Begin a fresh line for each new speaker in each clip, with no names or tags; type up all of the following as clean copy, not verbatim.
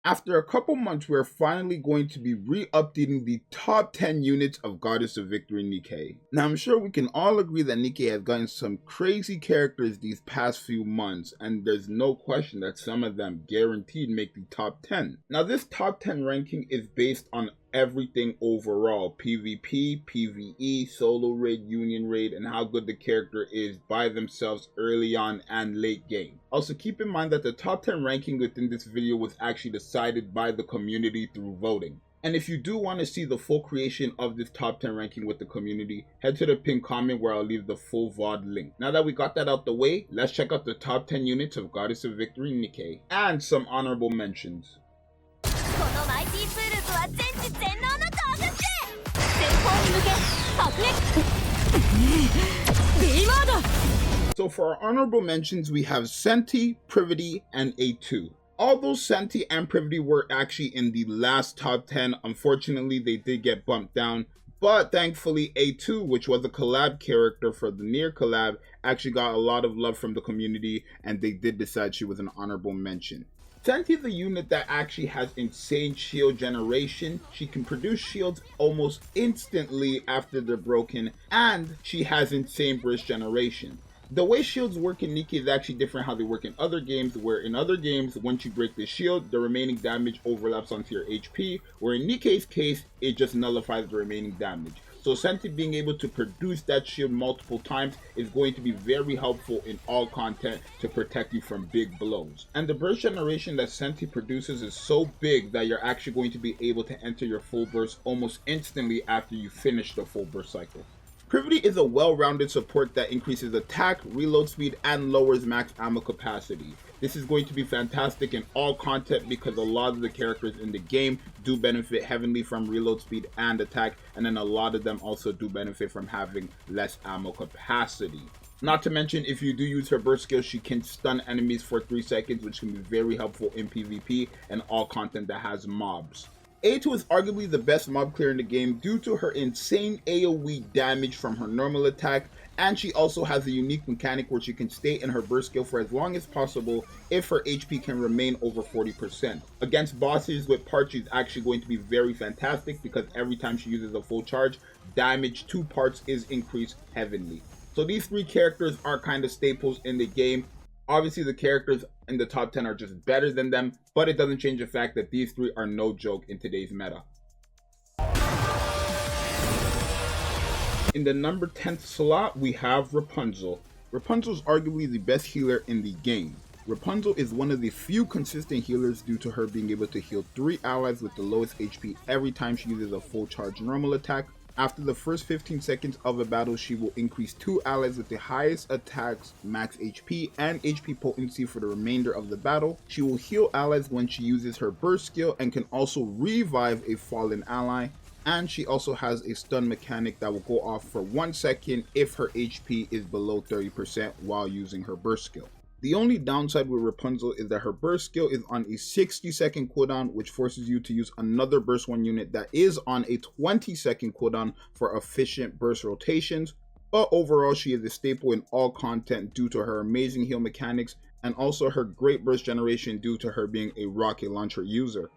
After a couple months, we're finally going to be re-updating the top 10 units of Goddess of Victory Nikke. Now, I'm sure we can all agree that Nikke has gotten some crazy characters these past few months, and there's no question that some of them guaranteed make the top 10. Now, this top 10 ranking is based on everything overall: PvP, PvE, solo raid, union raid, and how good the character is by themselves early on and late game. Also, keep in mind that the top 10 ranking within this video was actually decided by the community through voting. And if you do want to see the full creation of this top 10 ranking with the community, head to the pinned comment where I'll leave the full VOD link. Now that we got that out the way, let's check out the top 10 units of Goddess of Victory Nikke and some honorable mentions. So for our honorable mentions, we have Senti, Privity, and A2. Although Senti and Privity were actually in the last top 10, unfortunately they did get bumped down. But thankfully A2, which was a collab character for the Nier collab, actually got a lot of love from the community, and they did decide she was an honorable mention. Senti is a unit that actually has insane shield generation. She can produce shields almost instantly after they're broken, and she has insane burst generation. The way shields work in Nikke is actually different how they work in other games, where in other games, once you break the shield, the remaining damage overlaps onto your HP, where in Nikke's case, it just nullifies the remaining damage. So Senti being able to produce that shield multiple times is going to be very helpful in all content to protect you from big blows. And the burst generation that Senti produces is so big that you're actually going to be able to enter your full burst almost instantly after you finish the full burst cycle. Privity is a well-rounded support that increases attack, reload speed, and lowers max ammo capacity. This is going to be fantastic in all content because a lot of the characters in the game do benefit heavily from reload speed and attack, and then a lot of them also do benefit from having less ammo capacity. Not to mention, if you do use her burst skill, she can stun enemies for 3 seconds, which can be very helpful in PvP and all content that has mobs. A2 is arguably the best mob clear in the game due to her insane AoE damage from her normal attack, and she also has a unique mechanic where she can stay in her burst skill for as long as possible if her HP can remain over 40%. Against bosses with parts, she's actually going to be very fantastic because every time she uses a full charge, damage to parts is increased heavily. So these 3 characters are kind of staples in the game. Obviously, the characters in the top 10 are just better than them, but it doesn't change the fact that these 3 are no joke in today's meta. In the number 10th slot, we have Rapunzel. Rapunzel is arguably the best healer in the game. Rapunzel is one of the few consistent healers due to her being able to heal 3 allies with the lowest HP every time she uses a full charge normal attack. After the first 15 seconds of a battle, she will increase 2 allies with the highest attacks, max HP, and HP potency for the remainder of the battle. She will heal allies when she uses her burst skill and can also revive a fallen ally. And she also has a stun mechanic that will go off for 1 second if her HP is below 30% while using her burst skill. The only downside with Rapunzel is that her burst skill is on a 60-second cooldown, which forces you to use another burst 1 unit that is on a 20-second cooldown for efficient burst rotations. But overall, she is a staple in all content due to her amazing heal mechanics and also her great burst generation due to her being a rocket launcher user.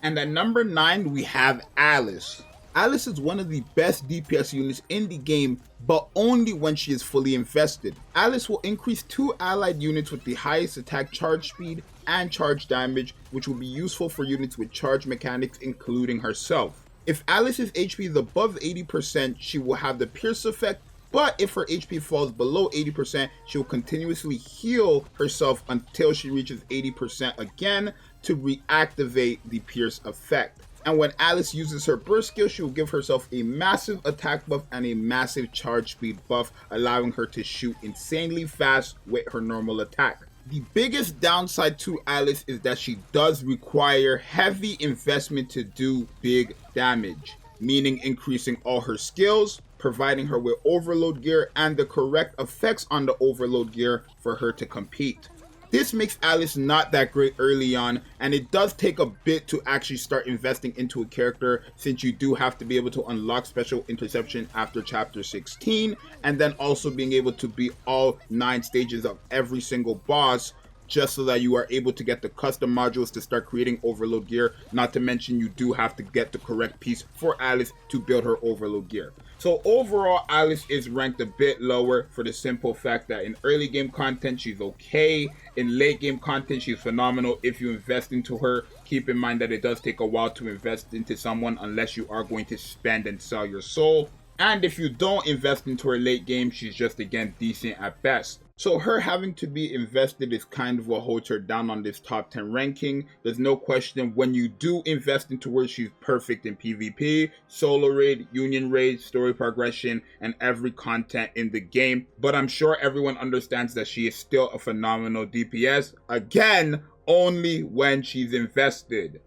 And at number 9, we have Alice. Alice is one of the best DPS units in the game, but only when she is fully invested. Alice will increase 2 allied units with the highest attack charge speed and charge damage, which will be useful for units with charge mechanics, including herself. If Alice's HP is above 80%, she will have the pierce effect, but if her HP falls below 80%, she will continuously heal herself until she reaches 80% again to reactivate the pierce effect. And when Alice uses her burst skill, she will give herself a massive attack buff and a massive charge speed buff, allowing her to shoot insanely fast with her normal attack. The biggest downside to Alice is that she does require heavy investment to do big damage, meaning increasing all her skills, providing her with overload gear, and the correct effects on the overload gear for her to compete. This makes Alice not that great early on, and it does take a bit to actually start investing into a character, since you do have to be able to unlock special interception after chapter 16, and then also being able to beat all 9 stages of every single boss just so that you are able to get the custom modules to start creating overload gear. Not to mention you do have to get the correct piece for Alice to build her overload gear. So overall, Alice is ranked a bit lower for the simple fact that in early game content, she's okay. In late game content, she's phenomenal if you invest into her. Keep in mind that it does take a while to invest into someone unless you are going to spend and sell your soul. And if you don't invest into her late game, she's just, again, decent at best. So her having to be invested is kind of what holds her down on this top 10 ranking. There's no question when you do invest into her, she's perfect in PvP, solo raid, union raid, story progression, and every content in the game. But I'm sure everyone understands that she is still a phenomenal DPS. Again, only when she's invested.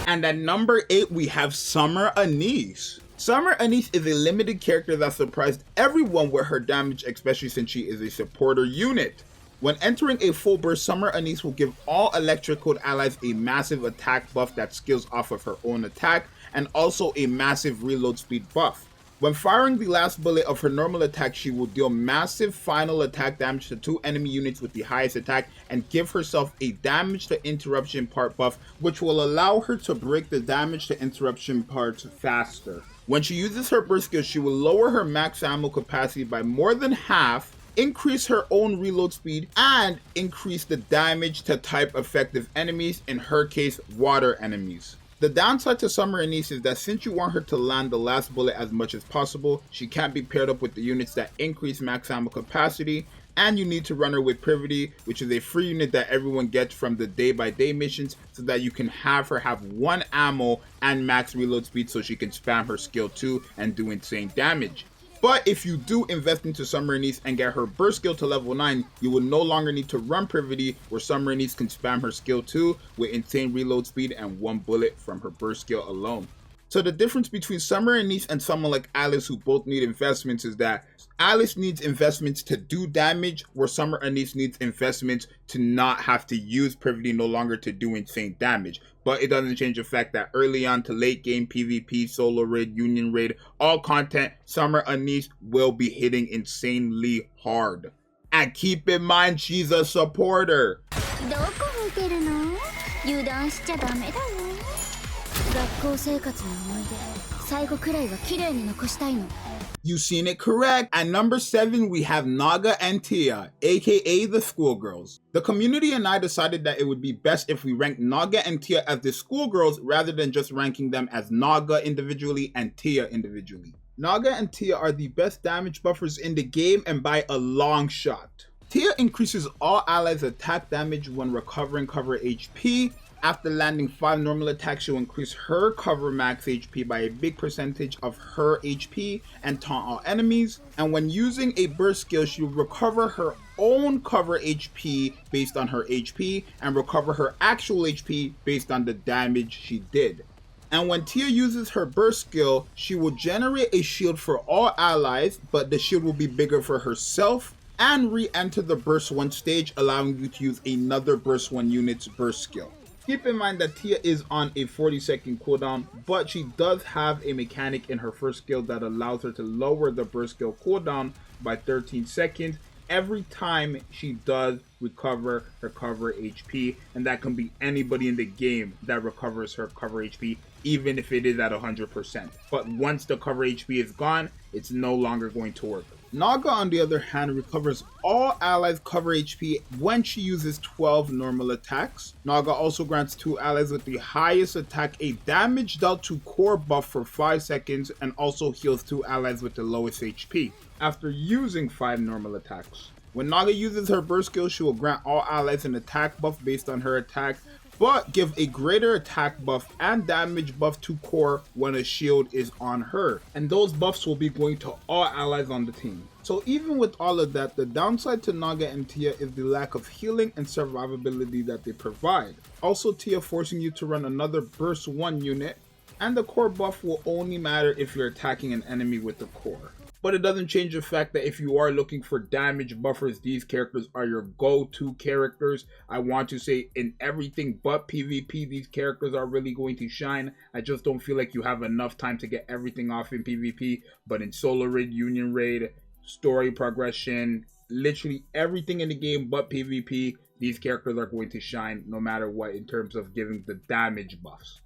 And at number 8, we have Summer Anise. Summer Anise is a limited character that surprised everyone with her damage, especially since she is a supporter unit. When entering a full burst, Summer Anise will give all electric code allies a massive attack buff that scales off of her own attack, and also a massive reload speed buff. When firing the last bullet of her normal attack, she will deal massive final attack damage to 2 enemy units with the highest attack and give herself a damage to interruption part buff, which will allow her to break the damage to interruption parts faster. When she uses her burst skill, she will lower her max ammo capacity by more than half, increase her own reload speed, and increase the damage to type effective enemies, in her case, water enemies. The downside to Summer Anise is that since you want her to land the last bullet as much as possible, she can't be paired up with the units that increase max ammo capacity, and you need to run her with Privity, which is a free unit that everyone gets from the day-by-day missions, so that you can have her have 1 ammo and max reload speed so she can spam her skill 2 and do insane damage. But if you do invest into Summer Anise and get her burst skill to level 9, you will no longer need to run Privity, where Summer Anise can spam her skill 2 with insane reload speed and 1 bullet from her burst skill alone. So the difference between Summer Anise and someone like Alice, who both need investments, is that Alice needs investments to do damage, where Summer Anise needs investments to not have to use Privity no longer to do insane damage. But it doesn't change the fact that early on to late game PvP, solo raid, union raid, all content, Summer Anise will be hitting insanely hard. And keep in mind, she's a supporter. You seen it correct. At number 7, we have Naga and Tia, aka the schoolgirls. The community and I decided that it would be best if we ranked Naga and Tia as the schoolgirls rather than just ranking them as Naga individually and Tia individually. Naga and Tia are the best damage buffers in the game, and by a long shot. Tia increases all allies' attack damage when recovering cover HP. After landing 5 normal attacks, she'll increase her cover max HP by a big percentage of her HP and taunt all enemies. And when using a burst skill, she'll recover her own cover HP based on her HP and recover her actual HP based on the damage she did. And when Tia uses her burst skill, she will generate a shield for all allies, but the shield will be bigger for herself, and re-enter the burst 1 stage, allowing you to use another burst 1 unit's burst skill. Keep in mind that Tia is on a 40-second cooldown, but she does have a mechanic in her first skill that allows her to lower the burst skill cooldown by 13 seconds every time she does recover her cover HP, and that can be anybody in the game that recovers her cover HP, even if it is at 100%. But once the cover HP is gone, it's no longer going to work. Naga, on the other hand, recovers all allies' cover HP when she uses 12 normal attacks. Naga also grants 2 allies with the highest attack a damage dealt to core buff for 5 seconds, and also heals 2 allies with the lowest HP after using 5 normal attacks. When Naga uses her burst skill, she will grant all allies an attack buff based on her attack, but give a greater attack buff and damage buff to core when a shield is on her. And those buffs will be going to all allies on the team. So even with all of that, the downside to Naga and Tia is the lack of healing and survivability that they provide. Also, Tia forcing you to run another burst 1 unit, and the core buff will only matter if you're attacking an enemy with the core. But it doesn't change the fact that if you are looking for damage buffers, these characters are your go-to characters. I want to say in everything but PvP, these characters are really going to shine. I just don't feel like you have enough time to get everything off in PvP, but in solo raid, union raid, story progression, literally everything in the game but PvP, these characters are going to shine no matter what in terms of giving the damage buffs.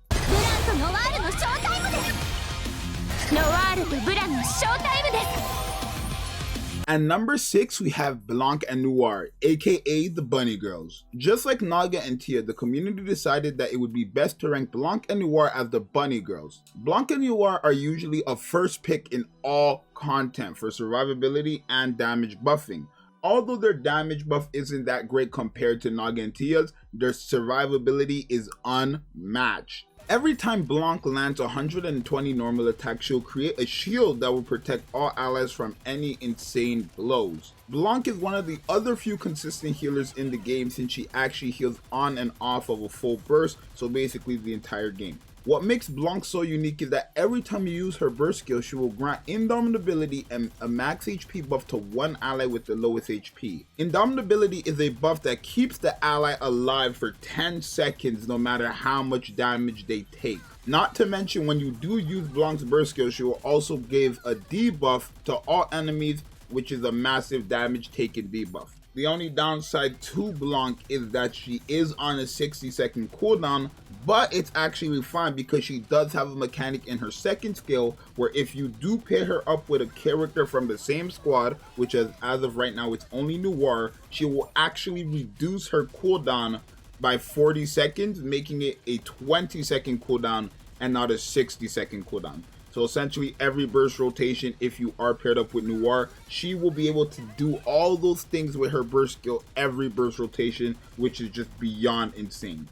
And number 6, we have Blanc and Noir, aka the Bunny Girls. Just like Naga and Tia, the community decided that it would be best to rank Blanc and Noir as the Bunny Girls. Blanc and Noir are usually a first pick in all content for survivability and damage buffing. Although their damage buff isn't that great compared to Naga and Tia's, their survivability is unmatched. Every time Blanc lands 120 normal attacks, she'll create a shield that will protect all allies from any insane blows. Blanc is one of the other few consistent healers in the game since she actually heals on and off of a full burst, so basically the entire game. What makes Blanc so unique is that every time you use her burst skill, she will grant Indomitability and a max HP buff to one ally with the lowest HP. Indomitability is a buff that keeps the ally alive for 10 seconds no matter how much damage they take. Not to mention, when you do use Blanc's burst skill, she will also give a debuff to all enemies, which is a massive damage taken debuff. The only downside to Blanc is that she is on a 60-second cooldown, but it's actually fine because she does have a mechanic in her second skill where if you do pair her up with a character from the same squad, which is, as of right now it's only Noir, she will actually reduce her cooldown by 40 seconds, making it a 20-second cooldown and not a 60-second cooldown. So essentially every burst rotation, if you are paired up with Noir, she will be able to do all those things with her burst skill every burst rotation, which is just beyond insane.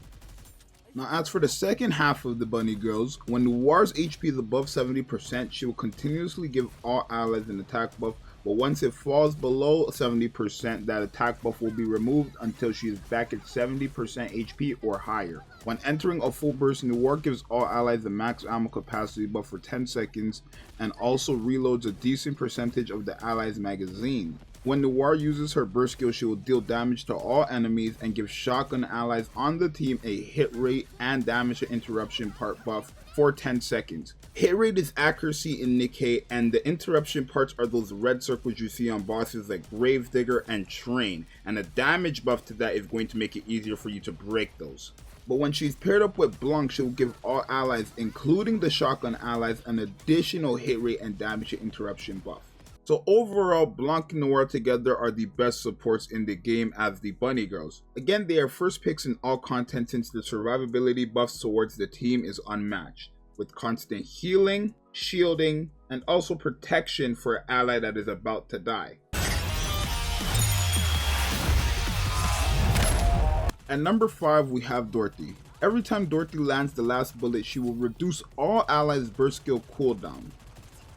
Now as for the second half of the Bunny Girls, when Noir's HP is above 70%, she will continuously give all allies an attack buff, but once it falls below 70%, that attack buff will be removed until she is back at 70% HP or higher. When entering a full burst, Noir gives all allies a max ammo capacity buff for 10 seconds and also reloads a decent percentage of the allies' magazine. When Noir uses her burst skill, she will deal damage to all enemies and give shotgun allies on the team a hit rate and damage interruption part buff for 10 seconds. Hit rate is accuracy in Nikke, and the interruption parts are those red circles you see on bosses like Gravedigger and Train, and a damage buff to that is going to make it easier for you to break those. But when she's paired up with Blanc, she'll give all allies, including the shotgun allies, an additional hit rate and damage interruption buff. So overall, Blanc and Noir together are the best supports in the game as the Bunny Girls. Again, they are first picks in all content since the survivability buffs towards the team is unmatched, with constant healing, shielding, and also protection for an ally that is about to die. At number 5, we have Dorothy. Every time Dorothy lands the last bullet, she will reduce all allies' burst skill cooldown.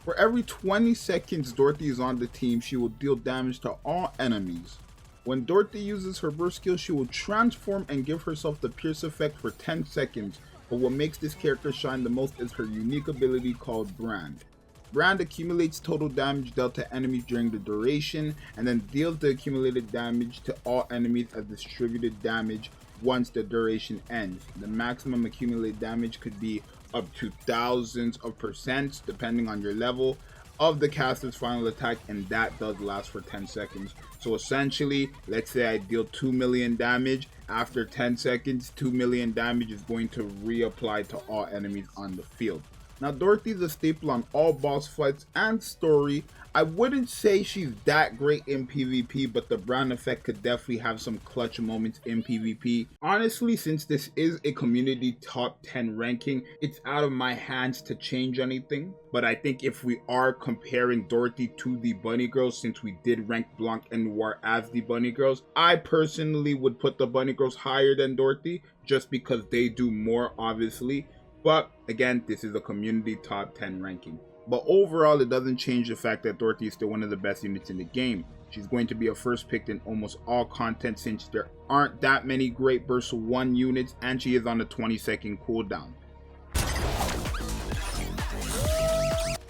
For every 20 seconds Dorothy is on the team, she will deal damage to all enemies. When Dorothy uses her burst skill, she will transform and give herself the pierce effect for 10 seconds, but what makes this character shine the most is her unique ability called Brand. Brand accumulates total damage dealt to enemies during the duration, and then deals the accumulated damage to all enemies as distributed damage once the duration ends. The maximum accumulated damage could be up to thousands of percents depending on your level of the caster's final attack, and that does last for 10 seconds. So essentially, let's say I deal 2 million damage. After 10 seconds, 2 million damage is going to reapply to all enemies on the field. Now, Dorothy is a staple on all boss fights and story. I wouldn't say she's that great in PvP, but the Brand effect could definitely have some clutch moments in PvP. Honestly, since this is a community top 10 ranking, it's out of my hands to change anything. But I think if we are comparing Dorothy to the Bunny Girls, since we did rank Blanc and Noir as the Bunny Girls, I personally would put the Bunny Girls higher than Dorothy, just because they do more, obviously. But again, this is a community top 10 ranking. But overall, it doesn't change the fact that Dorothy is still one of the best units in the game. She's going to be a first pick in almost all content since there aren't that many great burst 1 units, and she is on a 20-second cooldown.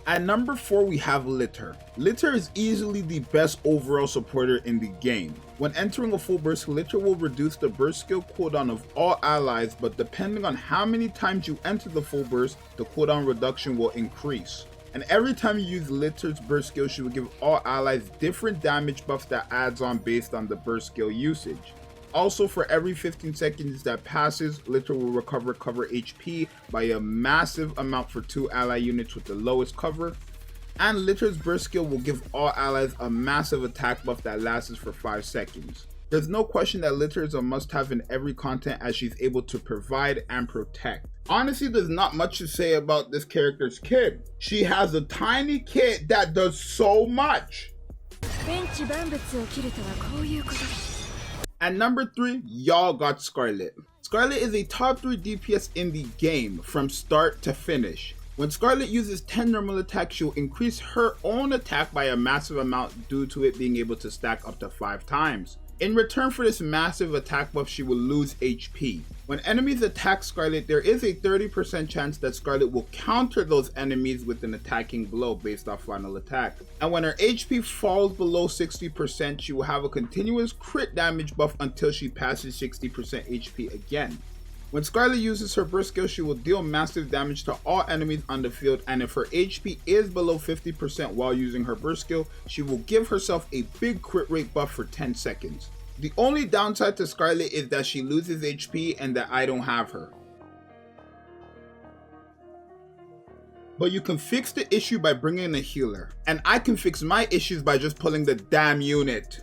At number 4, we have Litter. Litter is easily the best overall supporter in the game. When entering a full burst, Litter will reduce the burst skill cooldown of all allies, but depending on how many times you enter the full burst, the cooldown reduction will increase. And every time you use Litter's burst skill, she will give all allies different damage buffs that adds on based on the burst skill usage. Also, for every 15 seconds that passes, Litter will recover cover HP by a massive amount for 2 ally units with the lowest cover. And Litter's burst skill will give all allies a massive attack buff that lasts for 5 seconds. There's no question that Litter is a must-have in every content as she's able to provide and protect. Honestly, there's not much to say about this character's kit. She has a tiny kit that does so much. And number 3, y'all got Scarlet. Scarlet is a top 3 DPS in the game from start to finish. When Scarlet uses 10 normal attacks, she'll increase her own attack by a massive amount due to it being able to stack up to 5 times. In return for this massive attack buff, she will lose HP. When enemies attack Scarlet, there is a 30% chance that Scarlet will counter those enemies with an attacking blow based off final attack. And when her HP falls below 60%, she will have a continuous crit damage buff until she passes 60% HP again. When Scarlet uses her burst skill, she will deal massive damage to all enemies on the field, and if her HP is below 50% while using her burst skill, she will give herself a big crit rate buff for 10 seconds. The only downside to Scarlet is that she loses HP and that I don't have her. But you can fix the issue by bringing in a healer, and I can fix my issues by just pulling the damn unit.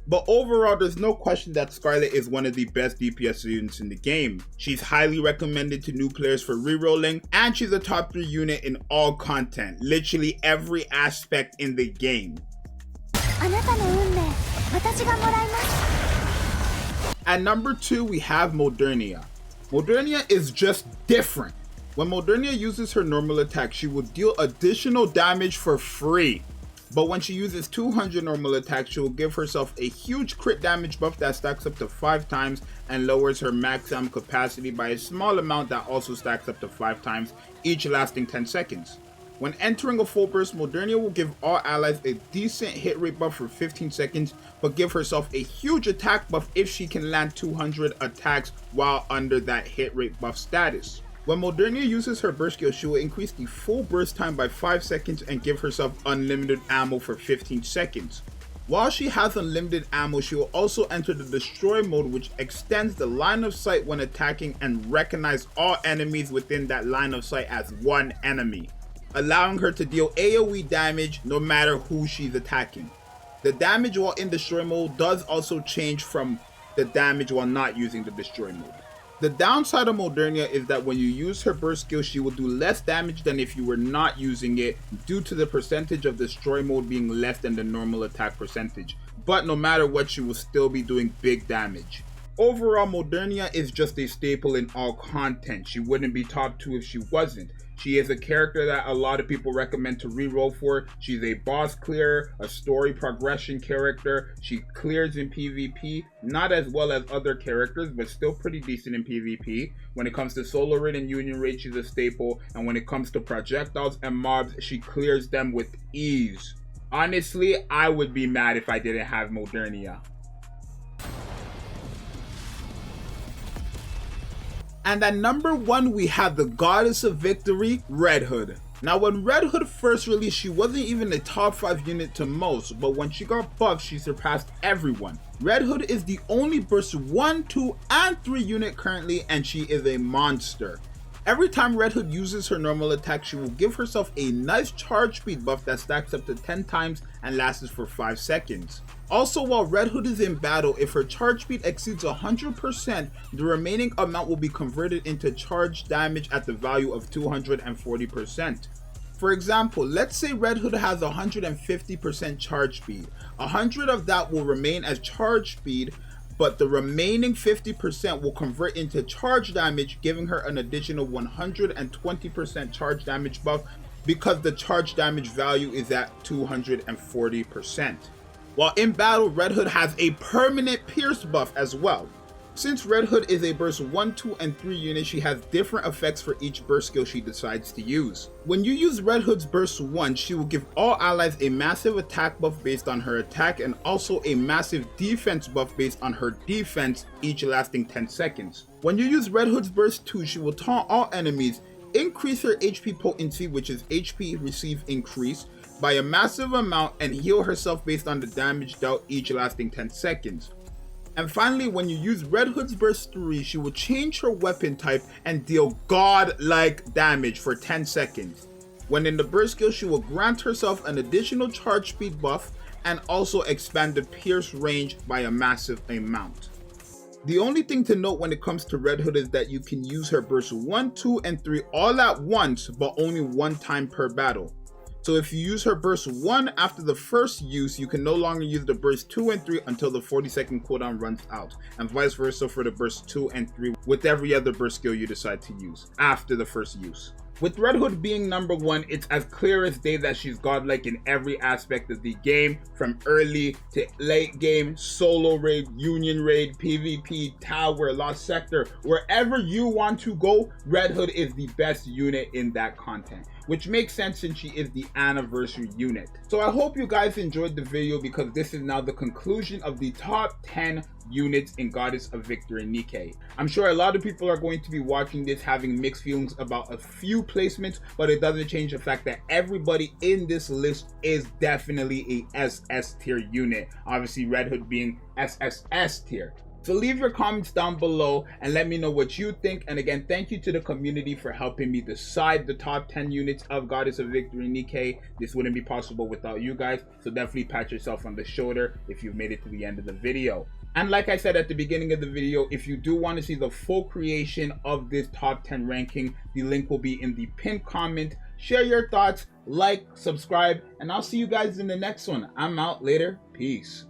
But overall, there's no question that Scarlet is one of the best DPS units in the game. She's highly recommended to new players for rerolling, and she's a top 3 unit in all content, literally every aspect in the game. At number 2, we have Modernia. Modernia is just different. When Modernia uses her normal attack, she will deal additional damage for free. But when she uses 200 normal attacks, she will give herself a huge crit damage buff that stacks up to 5 times and lowers her maximum capacity by a small amount that also stacks up to 5 times, each lasting 10 seconds. When entering a full burst, Modernia will give all allies a decent hit rate buff for 15 seconds, but give herself a huge attack buff if she can land 200 attacks while under that hit rate buff status. When Modernia uses her burst skill, she will increase the full burst time by 5 seconds and give herself unlimited ammo for 15 seconds. While she has unlimited ammo, she will also enter the destroy mode, which extends the line of sight when attacking and recognize all enemies within that line of sight as one enemy, allowing her to deal AoE damage no matter who she's attacking. The damage while in destroy mode does also change from the damage while not using the destroy mode. The downside of Modernia is that when you use her burst skill, she will do less damage than if you were not using it due to the percentage of destroy mode being less than the normal attack percentage. But no matter what, she will still be doing big damage. Overall, Modernia is just a staple in all content. She wouldn't be top 2 if she wasn't. She is a character that a lot of people recommend to reroll for. She's a boss clearer, a story progression character. She clears in PvP, not as well as other characters, but still pretty decent in PvP. When it comes to solo raid and union raid, she's a staple. And when it comes to projectiles and mobs, she clears them with ease. Honestly, I would be mad if I didn't have Modernia. And at number 1, we have the Goddess of Victory, Red Hood. Now, when Red Hood first released, she wasn't even a top 5 unit to most, but when she got buffed, she surpassed everyone. Red Hood is the only burst 1, 2, and 3 unit currently, and she is a monster. Every time Red Hood uses her normal attack, she will give herself a nice charge speed buff that stacks up to 10 times and lasts for 5 seconds. Also, while Red Hood is in battle, if her charge speed exceeds 100%, the remaining amount will be converted into charge damage at the value of 240%. For example, let's say Red Hood has 150% charge speed. 100 of that will remain as charge speed, but the remaining 50% will convert into charge damage, giving her an additional 120% charge damage buff because the charge damage value is at 240%. While in battle, Red Hood has a permanent pierce buff as well. Since Red Hood is a burst 1, 2, and 3 unit, she has different effects for each burst skill she decides to use. When you use Red Hood's burst 1, she will give all allies a massive attack buff based on her attack and also a massive defense buff based on her defense, each lasting 10 seconds. When you use Red Hood's burst 2, she will taunt all enemies, increase her HP potency, which is HP receive increase, by a massive amount and heal herself based on the damage dealt, each lasting 10 seconds. And finally, when you use Red Hood's burst 3, she will change her weapon type and deal god-like damage for 10 seconds. When in the burst skill, she will grant herself an additional charge speed buff and also expand the pierce range by a massive amount. The only thing to note when it comes to Red Hood is that you can use her burst 1, 2, and 3 all at once, but only one time per battle. So if you use her burst 1 after the first use, you can no longer use the burst 2 and 3 until the 40-second cooldown runs out, and vice versa for the burst 2 and 3 with every other burst skill you decide to use after the first use. With Red Hood being number 1, it's as clear as day that she's godlike in every aspect of the game, from early to late game, solo raid, union raid, PvP, tower, lost sector, wherever you want to go, Red Hood is the best unit in that content, which makes sense since she is the anniversary unit. So I hope you guys enjoyed the video, because this is now the conclusion of the top 10 units in Goddess of Victory Nikke. I'm sure a lot of people are going to be watching this having mixed feelings about a few placements, but it doesn't change the fact that everybody in this list is definitely a SS tier unit, obviously Red Hood being SSS tier. So leave your comments down below and let me know what you think. And again, thank you to the community for helping me decide the top 10 units of Goddess of Victory Nikke. This wouldn't be possible without you guys, so definitely pat yourself on the shoulder if you've made it to the end of the video. And like I said at the beginning of the video, if you do want to see the full creation of this top 10 ranking, the link will be in the pinned comment. Share your thoughts, like, subscribe, and I'll see you guys in the next one. I'm out. Later. Peace.